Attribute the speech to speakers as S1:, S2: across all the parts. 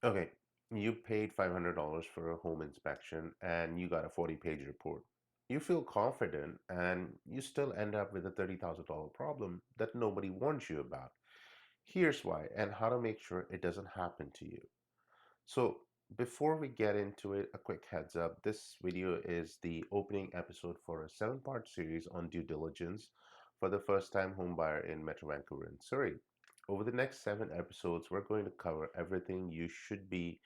S1: Okay, you paid $500 for a home inspection and you got a 40-page report. You feel confident and you still end up with a $30,000 problem that nobody warns you about. Here's why and how to make sure it doesn't happen to you. So, before we get into it, a quick heads up. This video is the opening episode for a seven-part series on due diligence for the first-time homebuyer in Metro Vancouver and Surrey. Over the next seven episodes, we're going to cover everything you should be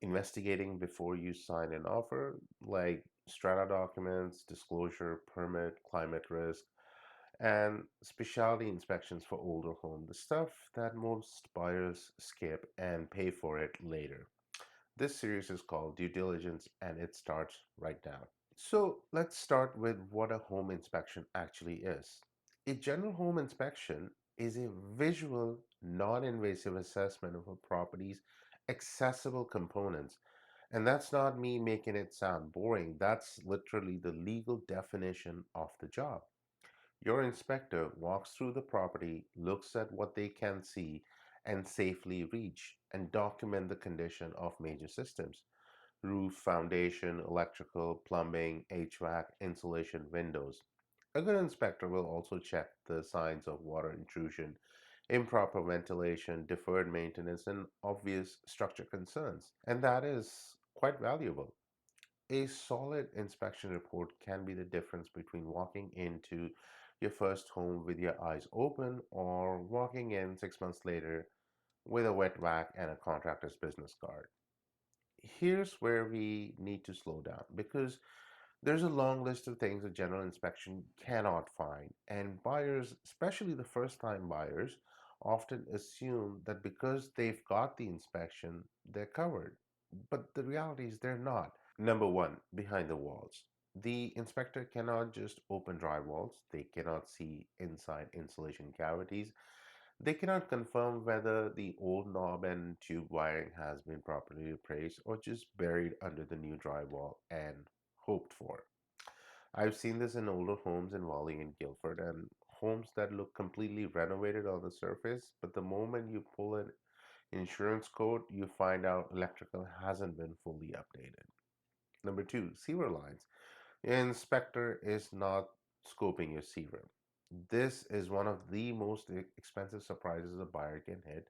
S1: investigating before you sign an offer, like strata documents, disclosure, permit, climate risk, and specialty inspections for older home, the stuff that most buyers skip and pay for it later. This series is called Due Diligence and it starts right now. So let's start with what a home inspection actually is. A general home inspection is a visual, non-invasive assessment of a property's accessible components. And that's not me making it sound boring. That's literally the legal definition of the job. Your inspector walks through the property, looks at what they can see and safely reach, and document the condition of major systems: roof, foundation, electrical, plumbing, HVAC, insulation, windows. A good inspector will also check the signs of water intrusion, improper ventilation, deferred maintenance, and obvious structure concerns. And that is quite valuable. A solid inspection report can be the difference between walking into your first home with your eyes open or walking in 6 months later with a wet vac and a contractor's business card. Here's where we need to slow down because there's a long list of things a general inspection cannot find, and buyers, especially the first time buyers, often assume that because they've got the inspection, they're covered. But the reality is they're not. Number one, behind the walls. The inspector cannot just open drywalls. They cannot see inside insulation cavities. They cannot confirm whether the old knob and tube wiring has been properly replaced or just buried under the new drywall and hoped for. I've seen this in older homes in Raleigh and Guildford and homes that look completely renovated on the surface, but the moment you pull an insurance code, you find out electrical hasn't been fully updated. Number two, sewer lines. Your inspector is not scoping your sewer. This is one of the most expensive surprises a buyer can hit.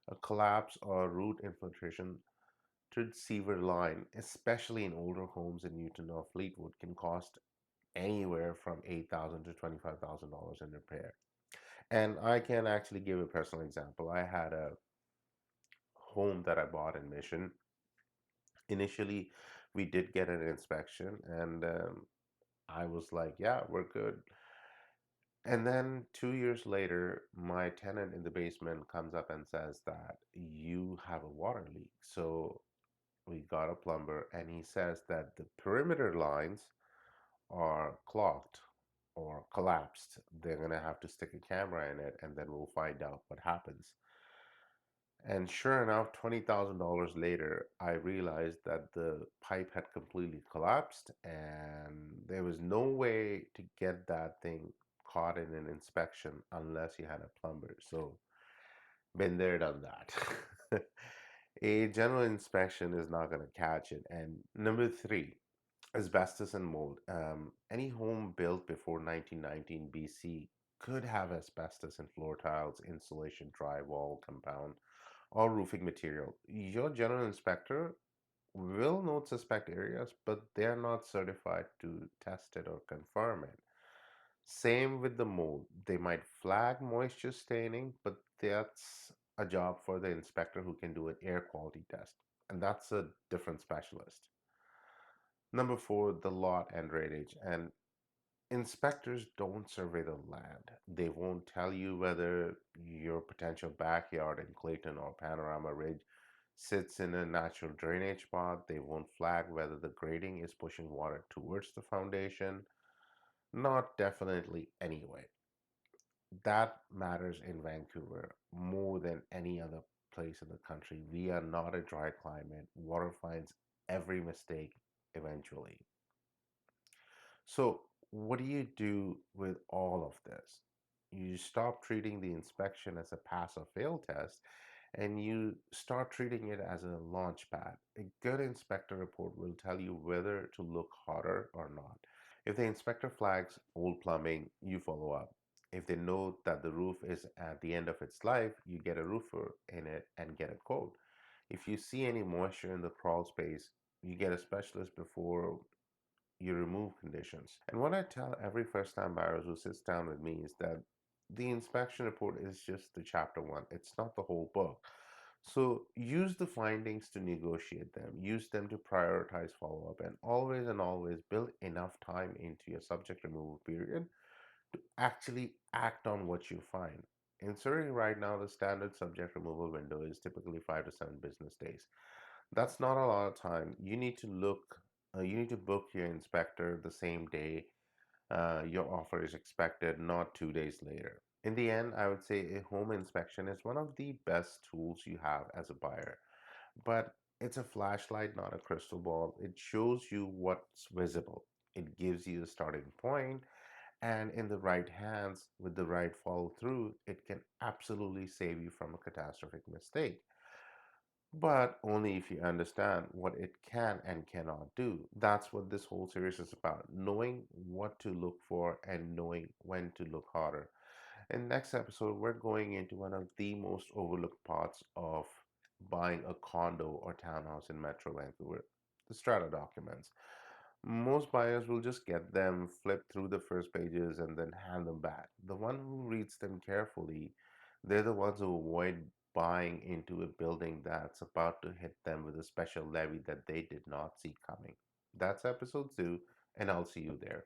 S1: A collapse or root infiltration to sewer line, especially in older homes in Newton or Fleetwood, can cost anywhere from $8,000 to $25,000 in repair. And I can actually give a personal example. I had a home that I bought in Mission. Initially, we did get an inspection, and I was like, yeah, we're good. And then 2 years later, my tenant in the basement comes up and says that you have a water leak. So we got a plumber, and he says that the perimeter lines are clogged or collapsed. They're going to have to stick a camera in it, and then we'll find out what happens. And sure enough, $20,000 later, I realized that the pipe had completely collapsed and there was no way to get that thing caught in an inspection unless you had a plumber. So, been there, done that. A general inspection is not going to catch it. And number three, asbestos and mold. Any home built before 1919 BC could have asbestos in floor tiles, insulation, drywall, compound, or roofing material. Your general inspector will note suspect areas, but they're not certified to test it or confirm it. Same with the mold. They might flag moisture staining, but that's a job for the inspector who can do an air quality test, and that's a different specialist. Number four, the lot and drainage. And inspectors don't survey the land. They won't tell you whether your potential backyard in Clayton or Panorama Ridge sits in a natural drainage spot. They won't flag whether the grading is pushing water towards the foundation. Not definitely anyway. That matters in Vancouver more than any other place in the country. We are not a dry climate. Water finds every mistake eventually. So, what do you do with all of this? You stop treating the inspection as a pass or fail test and you start treating it as a launch pad. A good inspector report will tell you whether to look harder or not. If the inspector flags old plumbing, you follow up. If they note that the roof is at the end of its life, you get a roofer in it and get a quote. If you see any moisture in the crawl space, you get a specialist before you remove conditions. And what I tell every first time buyer who sits down with me is that the inspection report is just the chapter one, it's not the whole book. So use the findings to negotiate them, use them to prioritize follow up, and always build enough time into your subject removal period to actually act on what you find. In Surrey right now, the standard subject removal window is typically 5 to 7 business days. That's not a lot of time. You need to book your inspector the same day your offer is expected, not 2 days later. In the end, I would say a home inspection is one of the best tools you have as a buyer, but it's a flashlight, not a crystal ball. It shows you what's visible. It gives you a starting point, and in the right hands, with the right follow through, it can absolutely save you from a catastrophic mistake. But only if you understand what it can and cannot do. That's what this whole series is about, knowing what to look for and knowing when to look harder. In next episode, we're going into one of the most overlooked parts of buying a condo or townhouse in Metro Vancouver, the Strata documents. Most buyers will just get them, flip through the first pages, and then hand them back. The one who reads them carefully, they're the ones who avoid buying into a building that's about to hit them with a special levy that they did not see coming. That's episode 2, and I'll see you there.